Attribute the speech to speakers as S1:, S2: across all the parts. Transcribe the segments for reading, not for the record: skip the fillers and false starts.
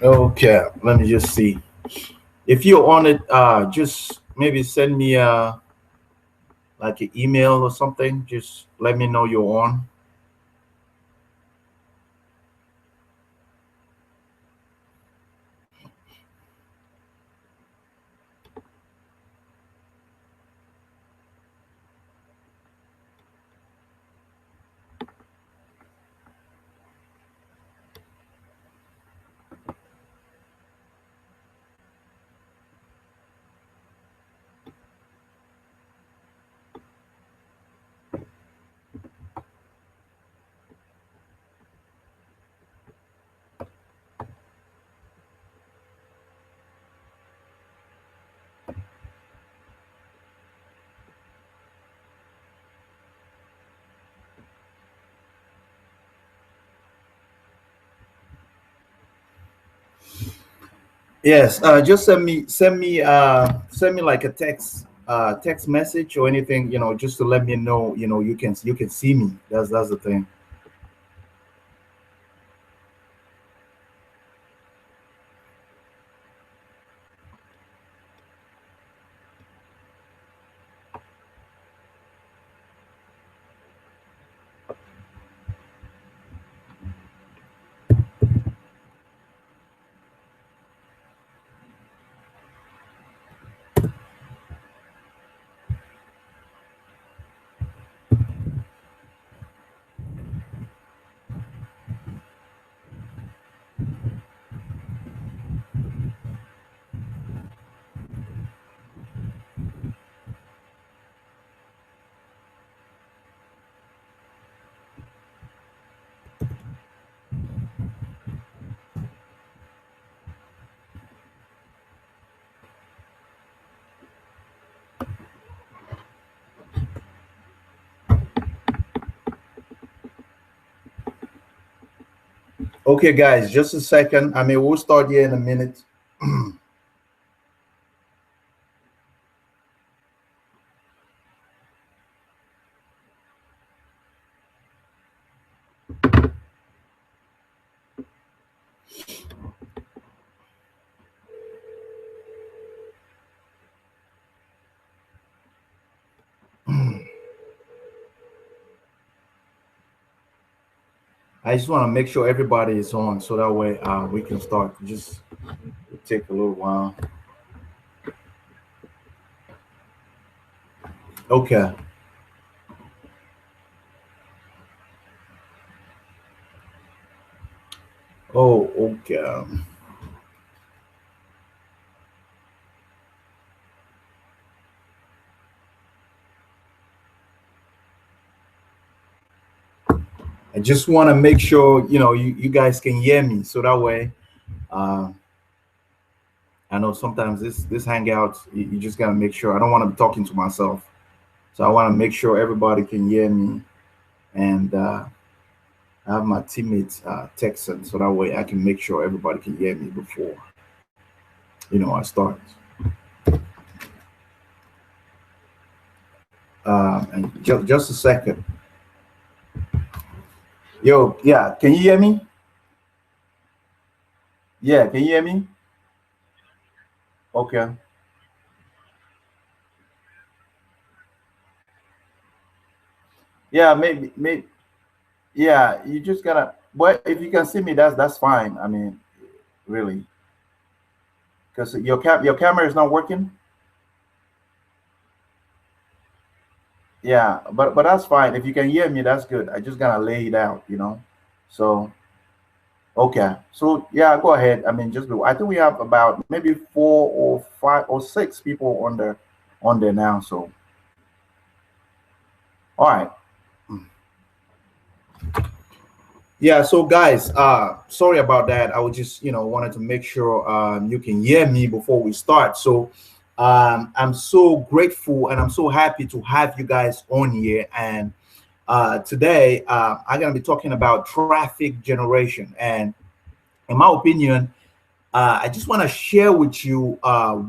S1: Okay, let me just see. If you're on it, just maybe send me like an email or something. Just let me know you're on. Yes, just send me like a text message or anything, just to let me know, you can see me. That's the thing. Okay, guys, just a second. I mean, we'll start here in a minute. I just want to make sure everybody is on, so that way we can start. Just take a little while. Okay. Oh, okay. I just want to make sure you guys can hear me, so that way uh, I know sometimes this hangout, you just gotta make sure. I don't want to be talking to myself, so I want to make sure everybody can hear me, and I have my teammates texting, so that way I can make sure everybody can hear me before I start. And just a second. Yo, yeah, can you hear me? Yeah, can you hear me? Okay. Yeah, maybe. Yeah, you just gotta. Well, if you can see me, that's fine. I mean, really, because your camera is not working. Yeah, but that's fine. If you can hear me, that's good. I just gotta lay it out. So okay. So yeah, go ahead. I mean, I think we have about maybe 4 or 5 or 6 people on there now. So all right. Yeah, so guys, sorry about that. I was just, wanted to make sure you can hear me before we start. So I'm so grateful and I'm so happy to have you guys on here. And today I'm going to be talking about traffic generation. And in my opinion, I just want to share with you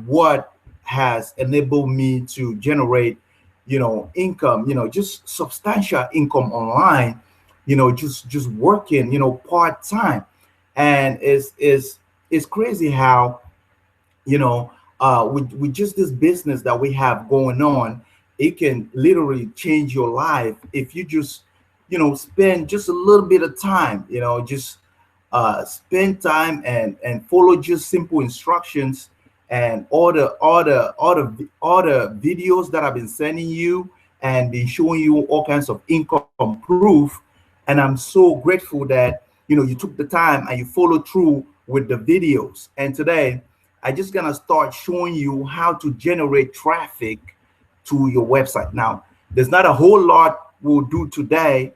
S1: what has enabled me to generate, income, just substantial income online, just working, part time, and is it's crazy how, you know, with just this business that we have going on, it can literally change your life if you just, spend just a little bit of time, just spend time and follow just simple instructions, and all the videos that I've been sending you and been showing you all kinds of income proof. And I'm so grateful that you took the time and you followed through with the videos. And today I just gonna start showing you how to generate traffic to your website. Now, there's not a whole lot we'll do today,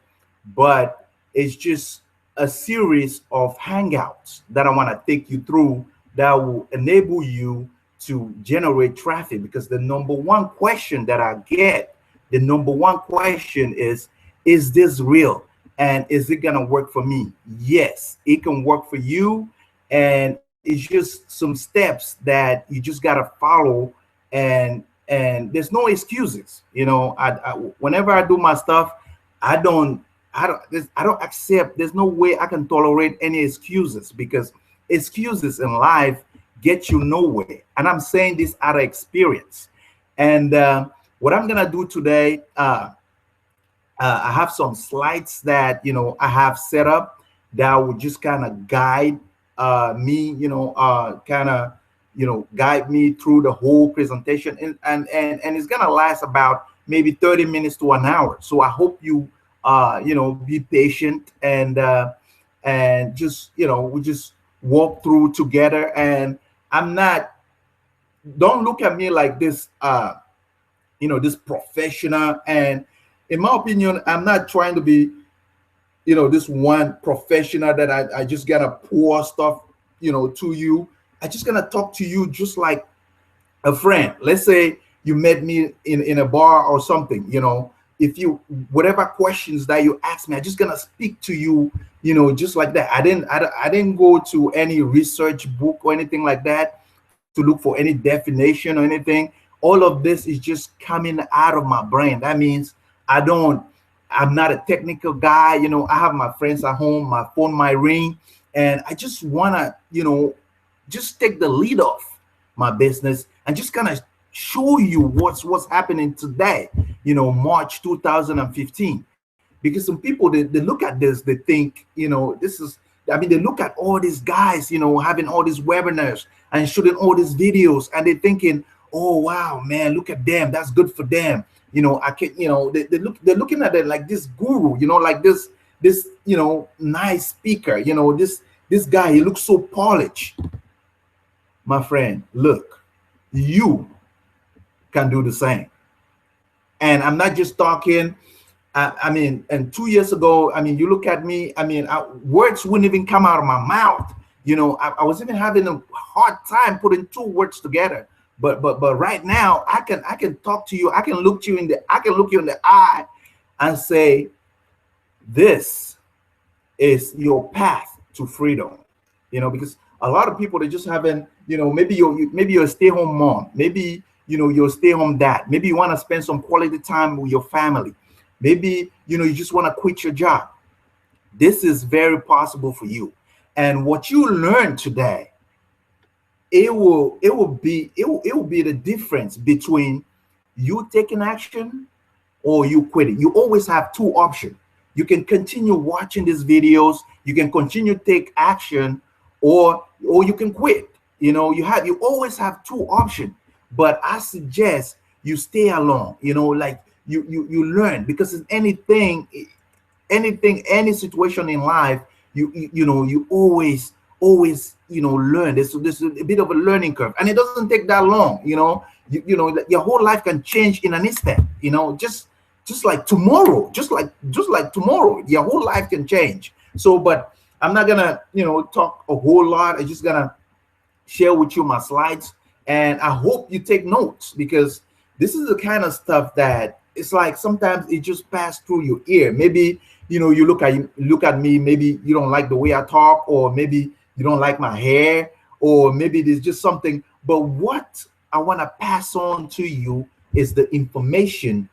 S1: but it's just a series of hangouts that I want to take you through that will enable you to generate traffic. Because the number one question that I get, the number one question is this real? And is it gonna work for me? Yes, it can work for you. And it's just some steps that you just gotta follow. And there's no excuses. Whenever I do my stuff, I don't I don't accept. There's no way I can tolerate any excuses, because excuses in life get you nowhere. And I'm saying this out of experience. And what I'm gonna do today, I have some slides that I have set up that will just kind of guide me, guide me through the whole presentation, and it's gonna last about maybe 30 minutes to an hour. So I hope you be patient, and just we just walk through together. And I'm not, don't look at me like this this professional. And in my opinion, I'm not trying to be this one professional that I just gotta pour stuff to you. I just gonna talk to you just like a friend. Let's say you met me in a bar or something. If you, whatever questions that you ask me, I just gonna speak to you just like that. I didn't go to any research book or anything like that to look for any definition or anything. All of this is just coming out of my brain. That means I'm not a technical guy. I have my friends at home, my phone might ring, and I just wanna just take the lead off my business and just kind of show you what's happening today, March 2015. Because some people, they look at this, they think this is, they look at all these guys having all these webinars and shooting all these videos, and they're thinking, oh wow, man, look at them, that's good for them. I can, they're looking at it like this guru, like this nice speaker, this guy, he looks so polished. My friend, look, you can do the same. And I'm not just talking, and 2 years ago, you look at me, words wouldn't even come out of my mouth. I was even having a hard time putting two words together. But right now, I can talk to you. I can look you in the eye and say, this is your path to freedom. Because a lot of people, they just haven't, maybe you're a stay-home mom, maybe you're a stay-home dad, maybe you want to spend some quality time with your family, maybe you just want to quit your job. This is very possible for you. And what you learn today, it will be the difference between you taking action or you quitting. You always have two options. You can continue watching these videos, you can continue to take action, or you can quit. You always have two options. But I suggest you stay along, like you learn, because in any situation in life, you always learn. There's a bit of a learning curve, and it doesn't take that long. Your whole life can change in an instant. Just like tomorrow, just like tomorrow, your whole life can change. So, but I'm not gonna talk a whole lot. I'm just gonna share with you my slides, and I hope you take notes, because this is the kind of stuff that it's like sometimes it just passed through your ear. Maybe you look at me, maybe you don't like the way I talk, or maybe you don't like my hair, or maybe there's just something. But what I want to pass on to you is the information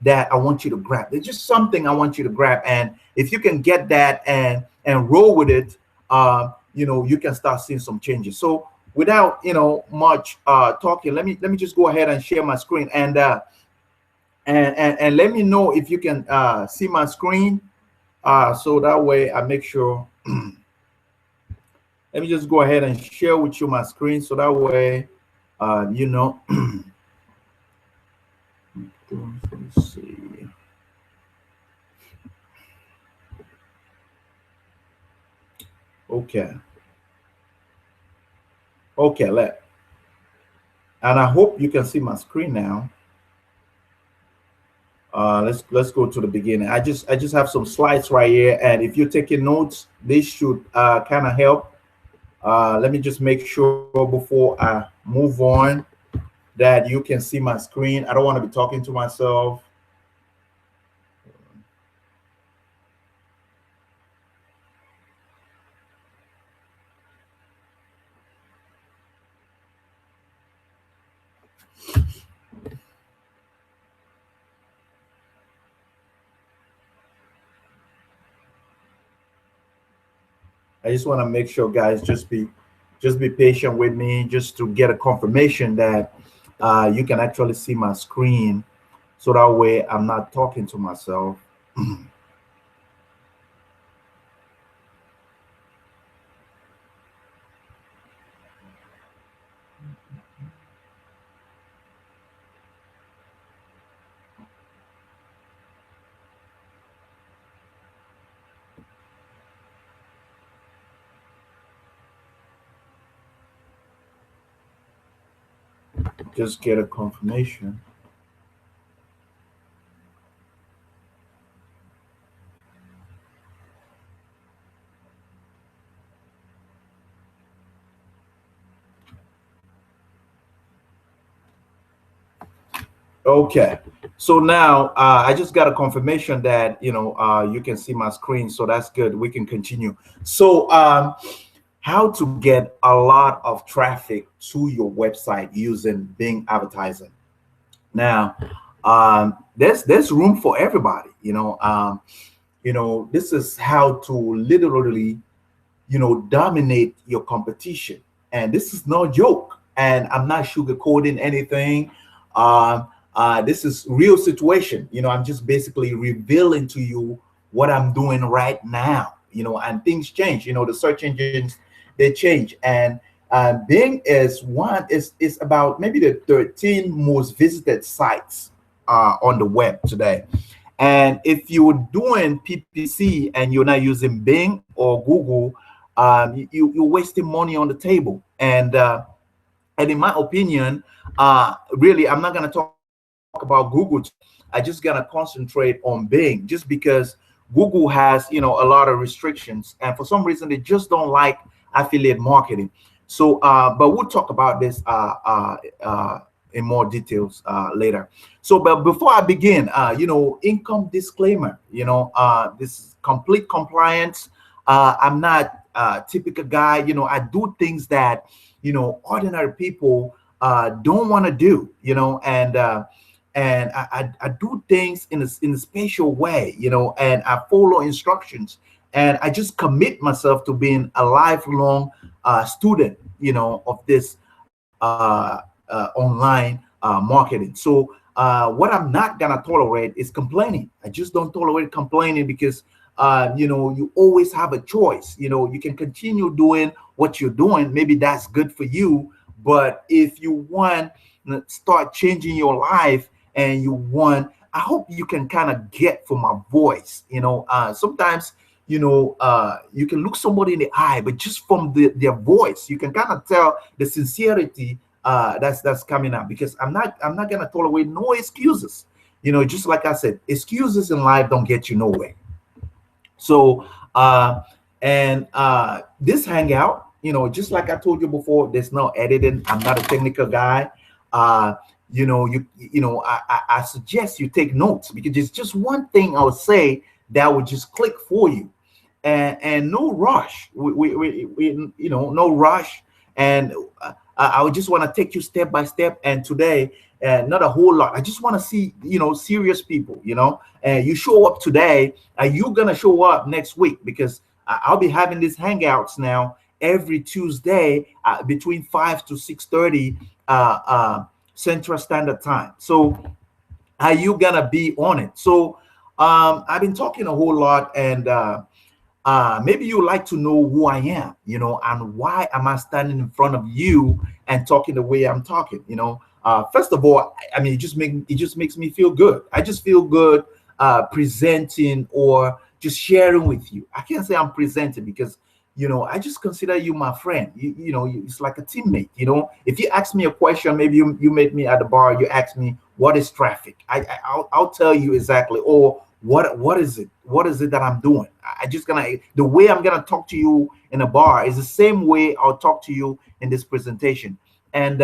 S1: that I want you to grab. There's just something I want you to grab, and if you can get that and roll with it, you can start seeing some changes. So without much talking, let me just go ahead and share my screen, and let me know if you can see my screen, so that way I make sure. Let me just go ahead and share with you my screen, so that way you know. Let's see. Okay. Okay, and I hope you can see my screen now. Let's go to the beginning. I just have some slides right here, and if you're taking notes, this should kind of help. Let me just make sure before I move on that you can see my screen. I don't want to be talking to myself. I just want to make sure, guys, just be patient with me, just to get a confirmation that you can actually see my screen, so that way I'm not talking to myself. Just get a confirmation. Okay. So now I just got a confirmation that you can see my screen, so that's good. We can continue. So how to get a lot of traffic to your website using Bing advertising. Now, there's room for everybody. This is how to literally dominate your competition. And this is no joke. And I'm not sugarcoating anything. This is real situation. I'm just basically revealing to you what I'm doing right now. And things change. The search engines, they change. And Bing is about maybe the 13 most visited sites on the web today. And if you're doing PPC and you're not using Bing or Google, you're wasting money on the table. And in my opinion, really, I'm not going to talk about Google. I just going to concentrate on Bing, just because Google has a lot of restrictions, and for some reason they just don't like affiliate marketing. So, but we'll talk about this in more details later. So, but before I begin, income disclaimer. This is complete compliance. I'm not a typical guy. I do things that ordinary people don't want to do. And I do things in a special way. And I follow instructions, and I just commit myself to being a lifelong student, of this online marketing. So what I'm not gonna tolerate is complaining. I just don't tolerate complaining, because you always have a choice. You can continue doing what you're doing. Maybe that's good for you, but if you want to start changing your life, and I hope you can kind of get from my voice. Sometimes you can look somebody in the eye, but just from their voice, you can kind of tell the sincerity that's coming out. Because I'm not gonna tolerate no excuses. Just like I said, excuses in life don't get you nowhere. So and this hangout, just like I told you before, there's no editing. I'm not a technical guy. I suggest you take notes, because there's just one thing I would say that would just click for you. And no rush. No rush. And I would just want to take you step by step. And today, not a whole lot. I just want to see, serious people. And you show up today. Are you gonna show up next week? Because I'll be having these hangouts now every Tuesday between 5 to 6:30 Central Standard Time. So are you gonna be on it? So I've been talking a whole lot, and maybe you like to know who I am, and why am I standing in front of you and talking the way I'm talking. First of all, I mean, it just makes me feel good. I just feel good presenting or just sharing with you. I can't say I'm presenting because I just consider you my friend. It's like a teammate. If you ask me a question, maybe you met me at the bar, you ask me what is traffic. I'll tell you exactly. Or what is it? What is it that I'm doing? The way I'm gonna talk to you in a bar is the same way I'll talk to you in this presentation. And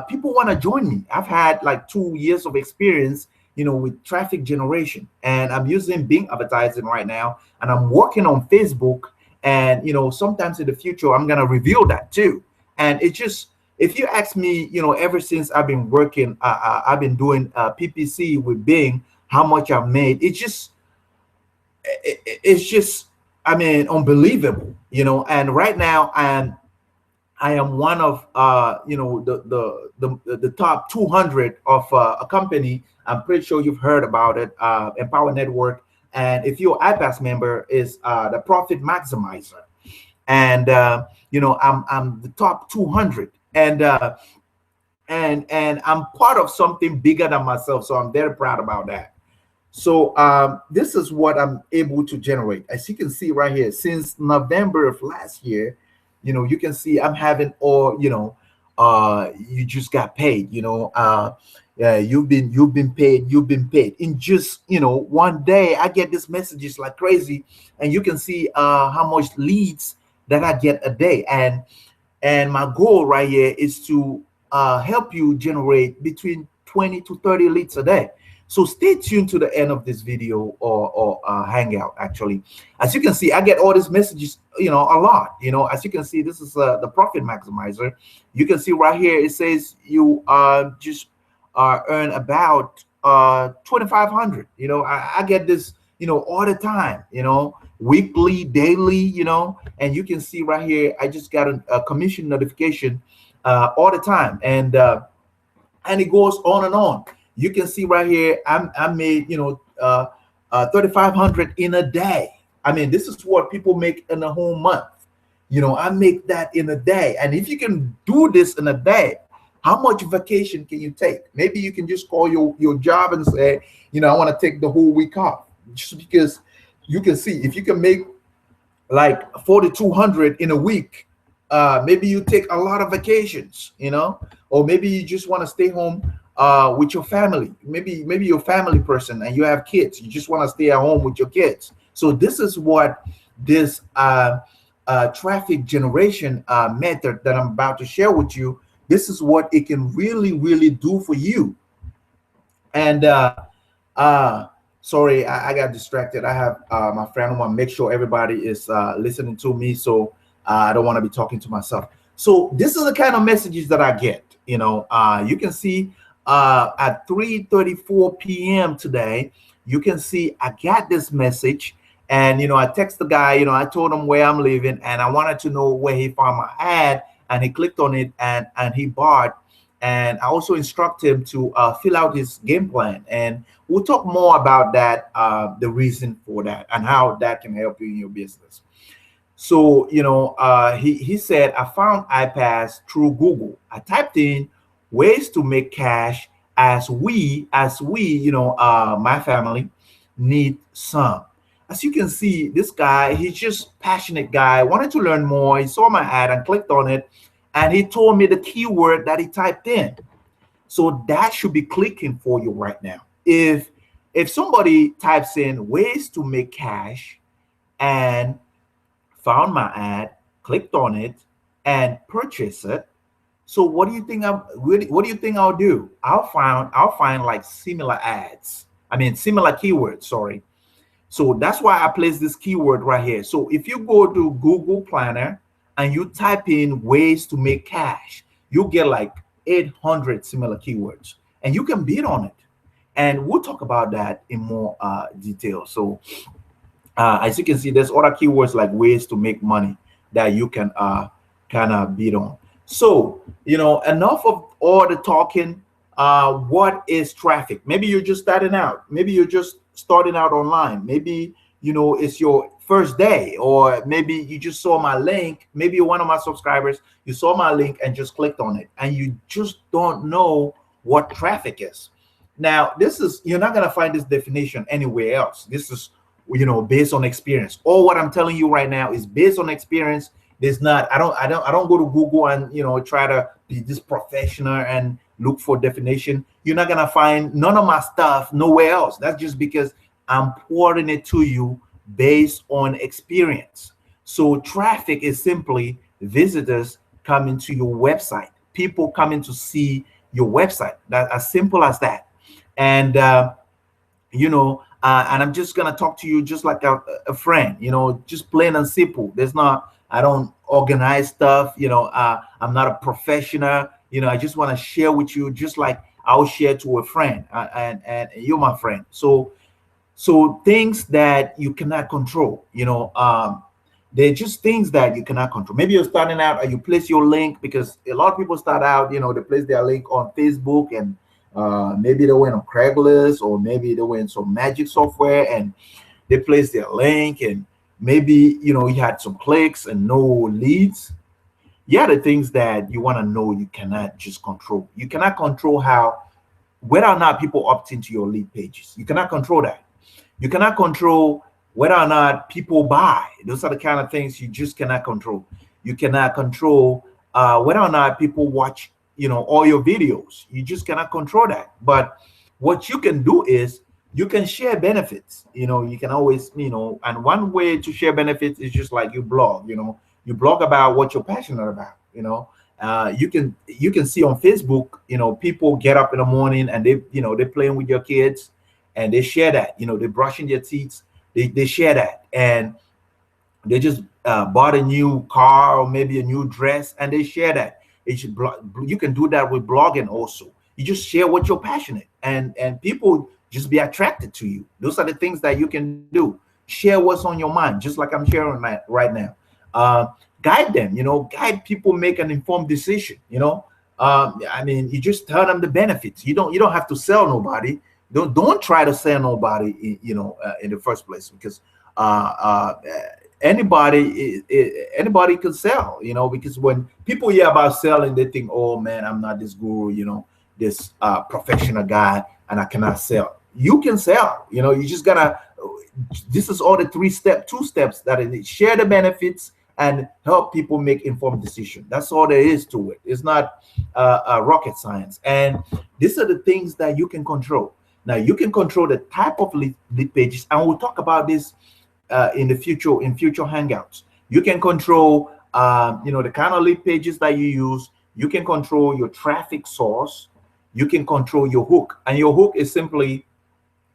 S1: people want to join me. I've had like 2 years of experience, with traffic generation, and I'm using Bing advertising right now, and I'm working on Facebook. And sometimes in the future, I'm gonna reveal that too. And it just, if you ask me, ever since I've been working, I've been doing PPC with Bing, how much I've made. It's just, I mean, unbelievable. And right now I am one of the top 200 of a company. I'm pretty sure you've heard about it, Empower Network. And if you're iPass member, is the Profit Maximizer. And I'm the top 200, and I'm part of something bigger than myself. So I'm very proud about that. So this is what I'm able to generate. As you can see right here, since November of last year, you can see I'm having all, you just got paid, yeah, you've been paid in just, one day. I get these messages like crazy, and you can see how much leads that I get a day. And my goal right here is to help you generate between 20 to 30 leads a day. So stay tuned to the end of this video, or hangout. Actually, as you can see, I get all these messages, a lot. As you can see, this is the Profit Maximizer. You can see right here, it says you just earn about 2,500. I get this, all the time. Weekly, daily. And you can see right here, I just got a commission notification all the time, and it goes on and on. You can see right here, I made 3,500 in a day. I mean, this is what people make in a whole month. I make that in a day. And if you can do this in a day, how much vacation can you take? Maybe you can just call your job and say, I want to take the whole week off. Just because you can see, if you can make like 4,200 in a week, maybe you take a lot of vacations, or maybe you just want to stay home with your family. Maybe you're a family person and you have kids. You just want to stay at home with your kids. So this is what this traffic generation method that I'm about to share with you. This is what it can really, really do for you. And sorry, I got distracted. I have my friend. I want to make sure everybody is listening to me, so I don't want to be talking to myself. So this is the kind of messages that I get. You can see at 3:34 p.m. today, you can see I got this message, and I text the guy. I told him where I'm living, and I wanted to know where he found my ad, and he clicked on it, and he bought. And I also instruct him to fill out his game plan, and we'll talk more about that, the reason for that, and how that can help you in your business. So he said, I found iPass through Google. I typed in ways to make cash as we my family need some. As you can see, this guy, he's just passionate guy, wanted to learn more. He saw my ad and clicked on it, and he told me the keyword that he typed in. So that should be clicking for you right now. If somebody types in ways to make cash and found my ad, clicked on it, and purchased it, so what do you think what do you think I'll do? I'll find like similar ads. I mean, similar keywords, sorry. So that's why I place this keyword right here. So if you go to Google Planner and you type in ways to make cash, you'll get like 800 similar keywords, and you can bid on it. And we'll talk about that in more detail. So as you can see, there's other keywords like ways to make money. that you can kind of beat on. So, enough of all the talking. What is traffic? Maybe you're just starting out. Maybe you're just starting out online. Maybe, it's your first day, or maybe you just saw my link. Maybe you're one of my subscribers. You saw my link and just clicked on it, and you just don't know what traffic is. Now, you're not going to find this definition anywhere else. This is, based on experience. All what I'm telling you right now is based on experience. There's not, I don't go to Google and, try to be this professional and look for definition. You're not going to find none of my stuff nowhere else. That's just because I'm pouring it to you based on experience. So traffic is simply visitors coming to your website, people coming to see your website. That's as simple as that. And and I'm just gonna talk to you just like a friend, just plain and simple. I don't organize stuff, I'm not a professional, I just want to share with you just like I'll share to a friend, and you're my friend. So things that you cannot control, they're just things that you cannot control. Maybe you're starting out and you place your link, because a lot of people start out, they place their link on Facebook, and maybe they went on Craigslist, or maybe they went some magic software and they place their link, and maybe you had some clicks and no leads. Yeah, the things that you want to know, you cannot just control. You cannot control whether or not people opt into your lead pages. You cannot control that. You cannot control whether or not people buy. Those are the kind of things you just cannot control. You cannot control whether or not people watch, all your videos. You just cannot control that. But what you can do is you can share benefits. You can always, and one way to share benefits is just like you blog. You blog about what you're passionate about. You can see on Facebook, people get up in the morning and they're playing with your kids, and they share that. They're brushing their teeth. They share that, and they just bought a new car or maybe a new dress, and they share that. You can do that with blogging also. You just share what you're passionate, and people just be attracted to you. Those are the things that you can do. Share what's on your mind, just like I'm sharing right now. Guide them, guide people, make an informed decision. You just tell them the benefits. You don't have to sell nobody. Don't try to sell nobody, in the first place, because anybody can sell, because when people hear about selling, they think, oh man, I'm not this guru, this professional guy, and I cannot sell. You can sell. You just gotta. This is all the two steps that it is. Share the benefits and help people make informed decisions. That's all there is to it. It's not rocket science. And these are the things that you can control. Now you can control the type of lead pages, and we'll talk about this in future hangouts. You can control the kind of lead pages that you use. You can control your traffic source. You can control your hook, and your hook is simply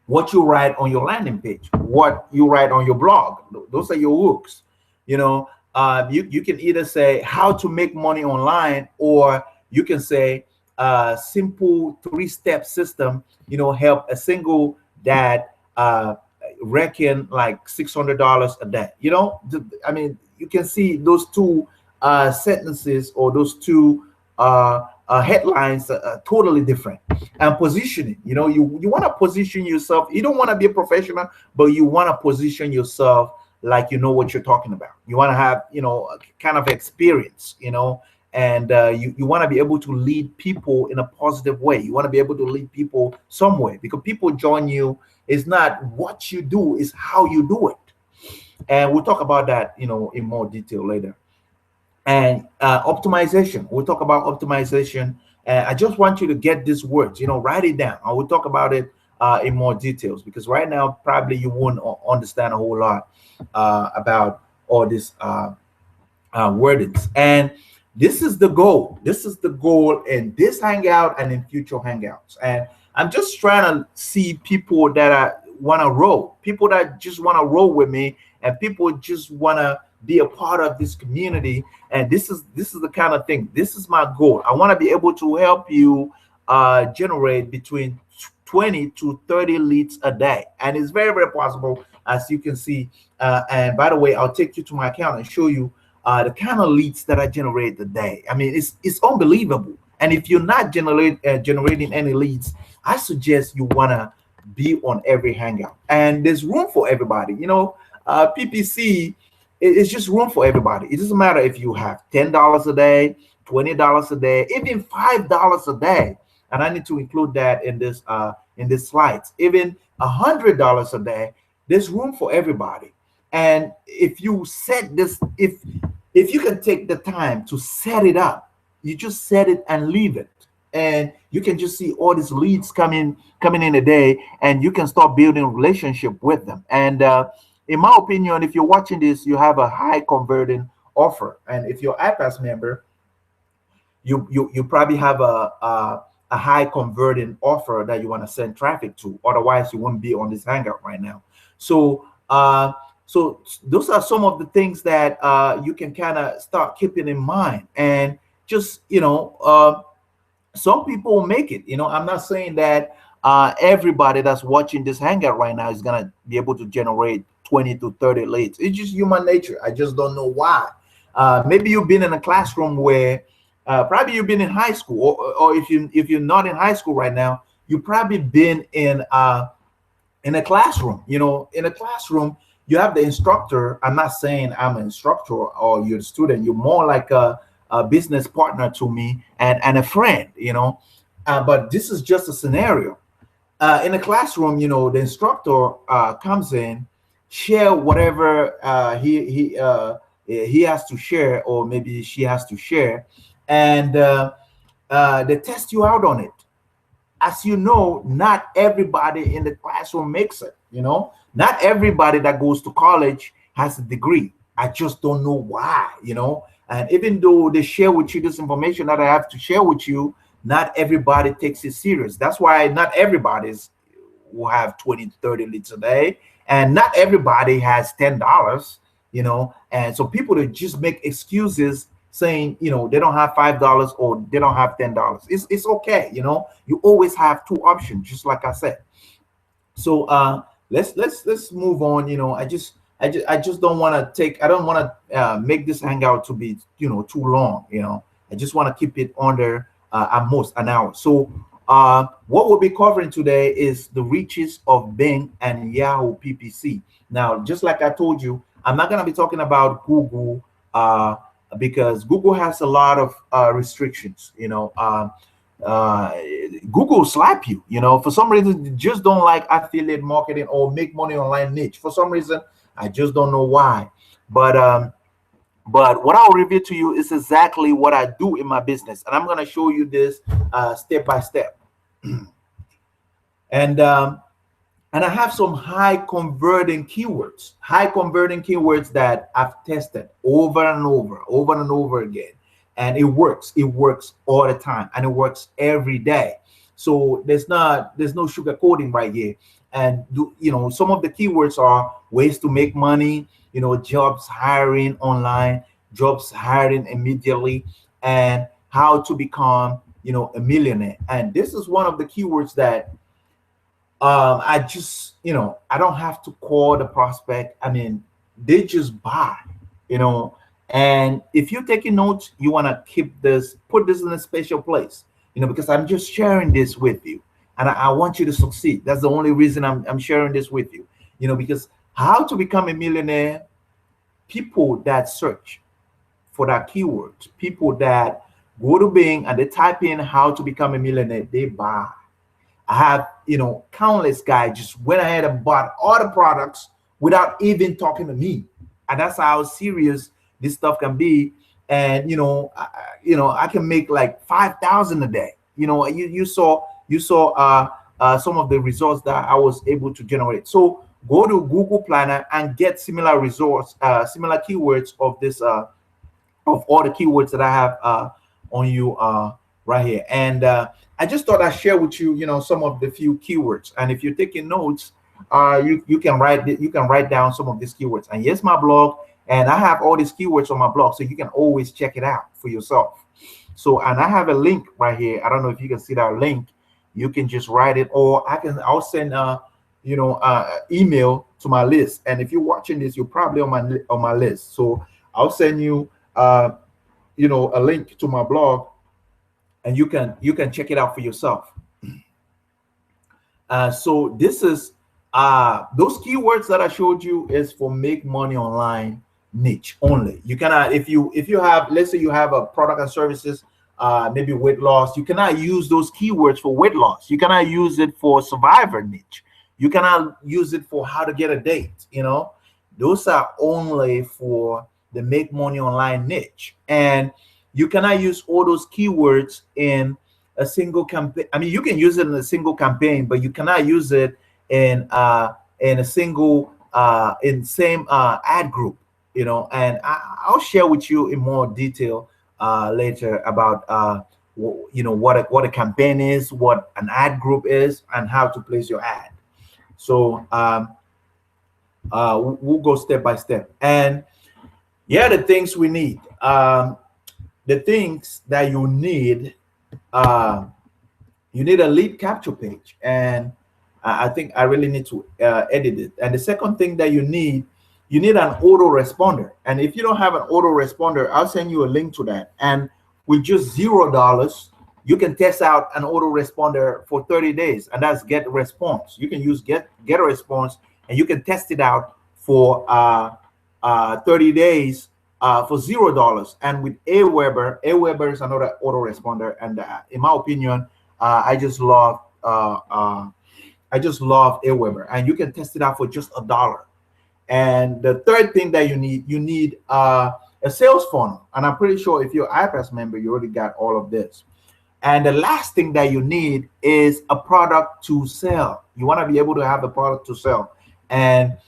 S1: what you write on your landing page, what you write on your blog. Those are your hooks. You can either say how to make money online, or you can say simple 3-step system, help a single dad reckon like $600 a day. You can see those two sentences, or those two headlines are totally different. And positioning, you want to position yourself. You don't want to be a professional, but you want to position yourself like you know what you're talking about. You want to have kind of experience, and you want to be able to lead people in a positive way. You want to be able to lead people somewhere, because people join you. It's not what you do, it's how you do it. And we'll talk about that in more detail later. And optimization, we'll talk about optimization. I just want you to get these words, write it down. I will talk about it in more details, because right now probably you won't understand a whole lot about all this wordings. And this is the goal. This is the goal in this hangout and in future hangouts. And I'm just trying to see people that want to roll, people that just want to roll with me, and people just want to be a part of this community. And this is the kind of thing. This is my goal. I want to be able to help you generate between 20 to 30 leads a day, and it's very, very possible, as you can see. And by the way, I'll take you to my account and show you the kind of leads that I generate today. I mean, it's unbelievable. And if you're not generating any leads, I suggest you wanna be on every hangout. And there's room for everybody. PPC is just room for everybody. It doesn't matter if you have $10 a day, $20 a day, even $5 a day. And I need to include that in this slides. Even $100 a day, there's room for everybody. And if you set this, if you can take the time to set it up, you just set it and leave it, and you can just see all these leads coming in a day, and you can start building a relationship with them. And in my opinion, if you're watching this, you have a high converting offer, and if you're iPass member, you probably have a high converting offer that you want to send traffic to. Otherwise, you wouldn't be on this hangout right now. So those are some of the things that you can kind of start keeping in mind. And just some people make it. I'm not saying that everybody that's watching this hangout right now is gonna be able to generate 20 to 30 leads. It's just human nature. I just don't know why. Maybe you've been in a classroom where probably you've been in high school, or if you're not in high school right now, you've probably been in a classroom. In a classroom, you have the instructor. I'm not saying I'm an instructor or you're a student. You're more like a business partner to me and a friend. But this is just a scenario. In a classroom, the instructor comes in, share whatever he has to share, or maybe she has to share, and they test you out on it. As you know, not everybody in the classroom makes it. Not everybody that goes to college has a degree. I just don't know why. And even though they share with you this information that I have to share with you, not everybody takes it serious. That's why not everybody's will have 20 to 30 leads a day, and not everybody has $10. And so people that just make excuses saying they don't have $5 or they don't have $10. It's okay. You always have two options, just like I said. So let's move on. I just don't want to I don't want to make this hangout to be too long. I just want to keep it under at most an hour. So what we'll be covering today is the reaches of Bing and Yahoo PPC. Now, just like I told you, I'm not going to be talking about Google because Google has a lot of restrictions. Google slap you. For some reason, they just don't like affiliate marketing or make money online niche. For some reason, I just don't know why. But what I'll reveal to you is exactly what I do in my business, and I'm going to show you this step by step. And I have some high converting keywords that I've tested over and over again, and it works all the time, and it works every day. So there's no sugarcoating right here. And some of the keywords are ways to make money, jobs hiring online, jobs hiring immediately, and how to become a millionaire. And this is one of the keywords that I just I don't have to call the prospect. I mean, they just buy. And if you're taking notes, you want to put this in a special place, because I'm just sharing this with you, and I want you to succeed. That's the only reason I'm sharing this with you, because how to become a millionaire, people that search for that keyword, people that go to Bing and they type in how to become a millionaire, they buy. I have, countless guys just went ahead and bought all the products without even talking to me. And that's how serious this stuff can be. And, I can make like 5,000 a day. You saw some of the results that I was able to generate. So go to Google Planner and get similar results, similar keywords of this, of all the keywords that I have on you right here. And I just thought I'd share with you, some of the few keywords. And if you're taking notes, you can write down some of these keywords. And yes, my blog, and I have all these keywords on my blog, so you can always check it out for yourself. So, and I have a link right here. I don't know if you can see that link. You can just write it, or I'll send email to my list. And if you're watching this, you're probably on my list. So I'll send you uh, a link to my blog, and you can check it out for yourself. So this is those keywords that I showed you is for make money online niche only. You cannot, if you have, let's say you have a product and services, maybe weight loss, you cannot use those keywords for weight loss. You cannot use it for survivor niche. You cannot use it for how to get a date. Those are only for the make money online niche, and you cannot use all those keywords in a single campaign. I mean, you can use it in a single campaign, but you cannot use it in a single in same ad group. And I'll share with you in more detail later about what a campaign is, what an ad group is, and how to place your ad. So we'll go step by step. And yeah, the things we need, the things that uh, you need a lead capture page, and I think I really need to edit it. And the second thing that you need an autoresponder. And if you don't have an autoresponder, I'll send you a link to that. And with just $0, you can test out an autoresponder for 30 days, and that's get response. You can use get a response, and you can test it out for 30 days for $0. And with Aweber is another autoresponder, and in my opinion, I just love Aweber, and you can test it out for just $1. And the third thing that you need a sales funnel, and I'm pretty sure if you're an iPass member, you already got all of this. And the last thing that you need is a product to sell. You want to be able to have a product to sell, and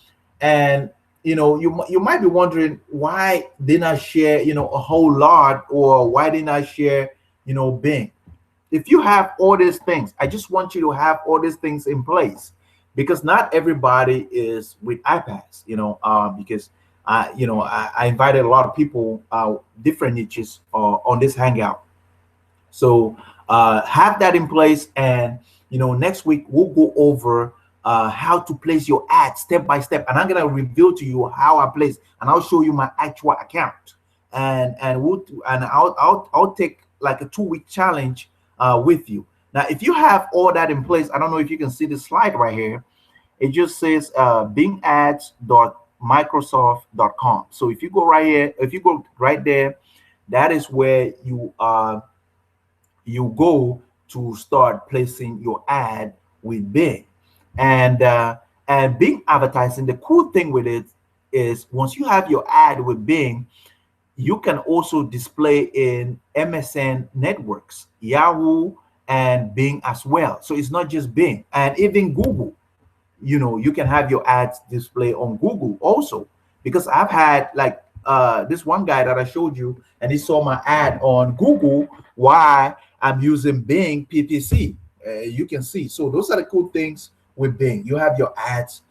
S1: you might be wondering, why didn't I share a whole lot, or why didn't I share Bing? If you have all these things, I just want you to have all these things in place, because not everybody is with iPads, because I invited a lot of people, different niches on this hangout. So have that in place, and next week we'll go over how to place your ad step by step, and I'm gonna reveal to you how I place, and I'll show you my actual account, and I'll take like a 2-week challenge with you. Now, if you have all that in place, I don't know if you can see the slide right here. It just says bingads.microsoft.com. So if you go right here, if you go right there, that is where you go to start placing your ad with Bing. And Bing advertising, the cool thing with it is, once you have your ad with Bing, you can also display in MSN networks, Yahoo and Bing as well. So it's not just Bing, and even Google. You can have your ads display on Google also, because I've had like this one guy that I showed you, and he saw my ad on Google. Why I'm using Bing PPC, you can see. So those are the cool things with Bing. You have your ads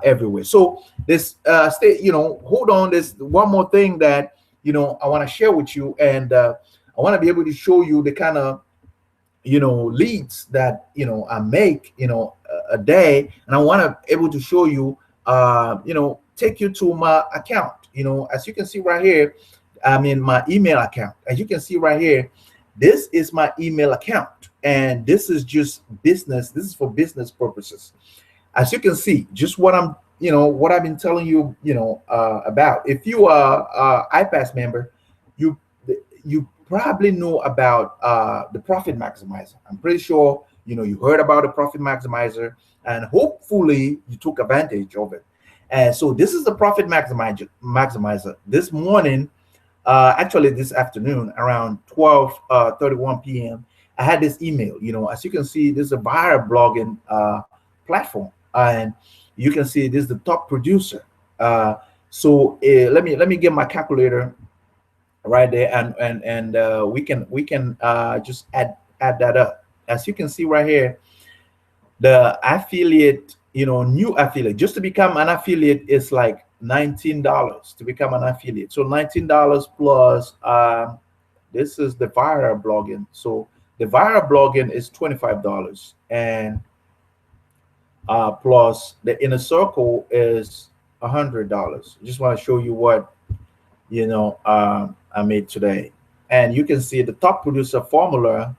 S1: everywhere. So this hold on. There's one more thing that I want to share with you, and I want to be able to show you the kind of leads that I make a day, and I want to able to show you take you to my account. As you can see right here, I'm in my email account. As you can see right here, this is my email account, and this is just business. This is for business purposes. As you can see, just what I've been telling you about. If you are iPass member, you probably know about the profit maximizer. I'm pretty sure you heard about the profit maximizer, and hopefully you took advantage of it. And so this is the profit maximizer. This morning, actually this afternoon, around 12:31 p.m., I had this email. As you can see, this is a viral blogging platform, and you can see this is the top producer. So let me get my calculator right there, and we can just add that up. As you can see right here, the affiliate, new affiliate, just to become an affiliate is like $19 to become an affiliate. So $19 plus this is the viral blogging. So the viral blogging is $25, and plus the inner circle is $100. I just want to show you what I made today. And you can see the top producer formula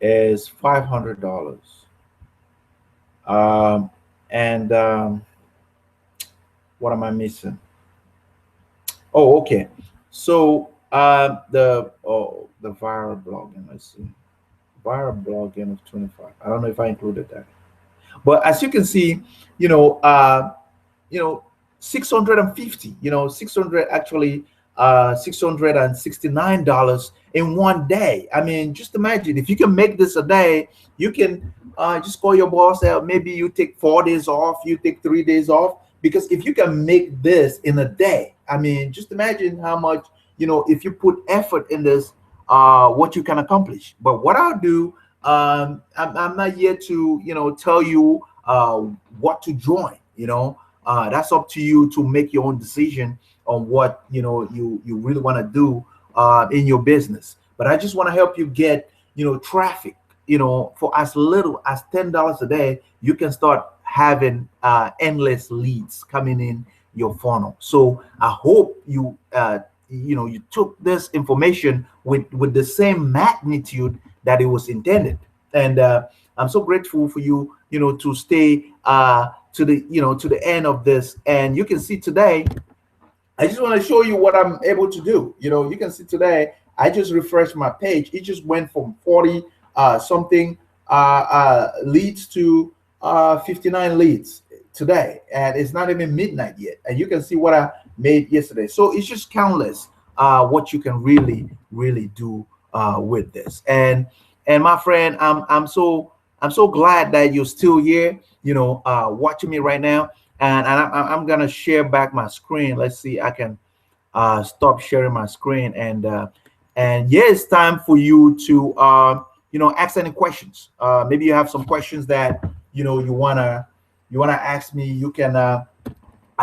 S1: is $500. Um, and what am I missing? Oh, okay. So the viral blogging. Let's see, viral blogging of 25. I don't know if I included that, but as you can see, you know, uh, you know 650, 600 actually, $669 in one day. I mean, just imagine if you can make this a day. You can just call your boss, maybe you take 4 days off, you take 3 days off, because if you can make this in a day, I mean, just imagine how much, if you put effort in this, what you can accomplish. But what I'll do, I'm not here to tell you what to join. That's up to you to make your own decision on what you really want to do in your business. But I just want to help you get traffic. For as little as $10 a day, you can start having endless leads coming in your funnel. So I hope you took this information with the same magnitude that it was intended. And I'm so grateful for you, to stay to the end of this. And you can see today, I just want to show you what I'm able to do. You can see today, I just refreshed my page. It just went from 40 something leads to 59 leads today, and it's not even midnight yet. And you can see what I made yesterday. So it's just countless what you can really do with this. And my friend, I'm so glad that you're still here, watching me right now. And I'm gonna share back my screen. Let's see, I can stop sharing my screen. And yeah, it's time for you to ask any questions. Maybe you have some questions that you wanna ask me. You can. I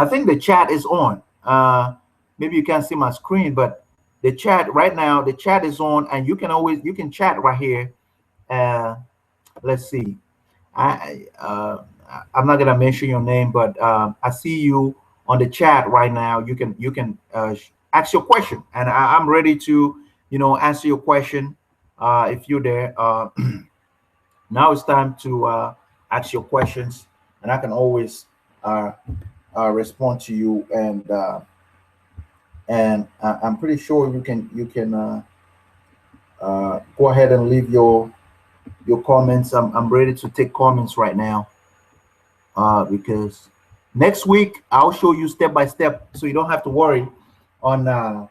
S1: think the chat is on. Maybe you can't see my screen, but the chat right now, the chat is on, and you can chat right here. Let's see. I'm not gonna mention your name, but I see you on the chat right now. You can ask your question, and I'm ready to answer your question if you're there. Now it's time to ask your questions, and I can always uh, respond to you. And I'm pretty sure you can go ahead and leave your comments. I'm ready to take comments right now, because next week I'll show you step by step, so you don't have to worry on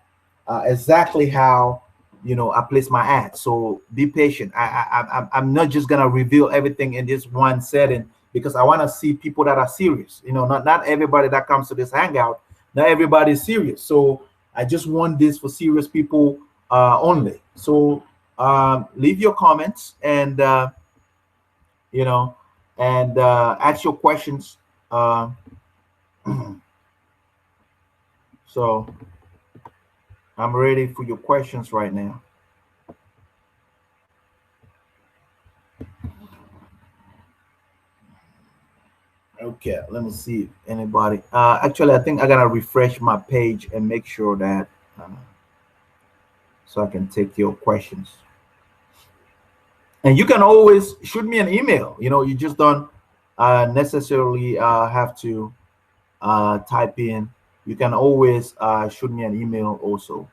S1: exactly how I place my ads. So be patient. I'm not just gonna reveal everything in this one setting, because I want to see people that are serious. Not everybody that comes to this hangout, not everybody is serious. So I just want this for serious people only. So leave your comments, and you know, and ask your questions. So I'm ready for your questions right now. Okay, let me see if anybody. Actually, I think I gotta refresh my page and make sure that so I can take your questions. And you can always shoot me an email. You just don't necessarily have to type in. You can always shoot me an email also.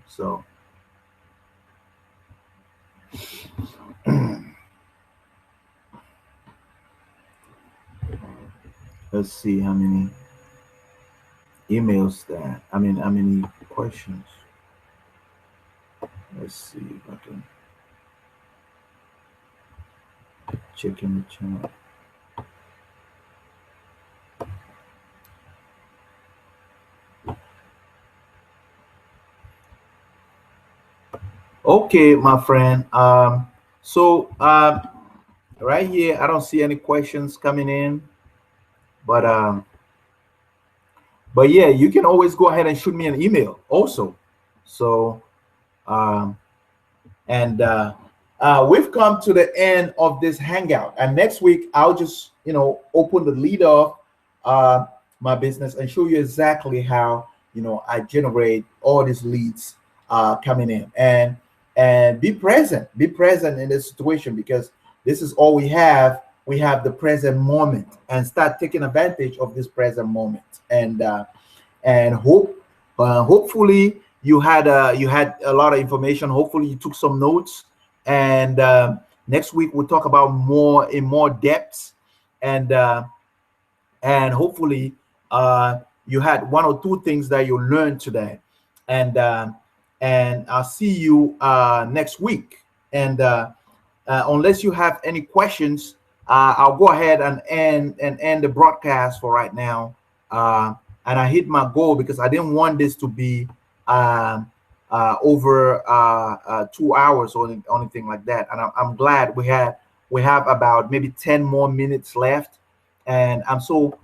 S1: So let's see how many emails that. I mean, how many questions. Let's see if I can check in the chat. Okay, my friend. So right here, I don't see any questions coming in, but yeah, you can always go ahead and shoot me an email also. So and we've come to the end of this hangout, and next week I'll just open the lead of my business and show you exactly how I generate all these leads coming in. And be present in this situation, because this is all we have. We have the present moment, and start taking advantage of this present moment. And hopefully you had a lot of information. Hopefully you took some notes. And next week we'll talk about more depths. And and hopefully you had one or two things that you learned today. And uh, and I'll see you next week. And unless you have any questions, I'll go ahead and end the broadcast for right now. And I hit my goal, because I didn't want this to be over 2 hours or anything like that. And I'm glad we have about maybe 10 more minutes left. And I'm so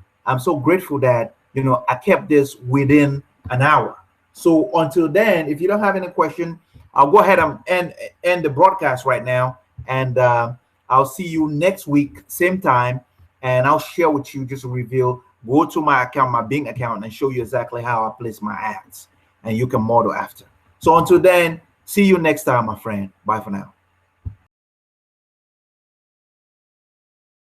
S1: grateful that I kept this within an hour. So until then, if you don't have any question, I'll go ahead and end the broadcast right now. And I'll see you next week, same time. And I'll share with you, just to reveal, go to my account, my Bing account, and show you exactly how I place my ads. And you can model after. So until then, see you next time, my friend. Bye for now.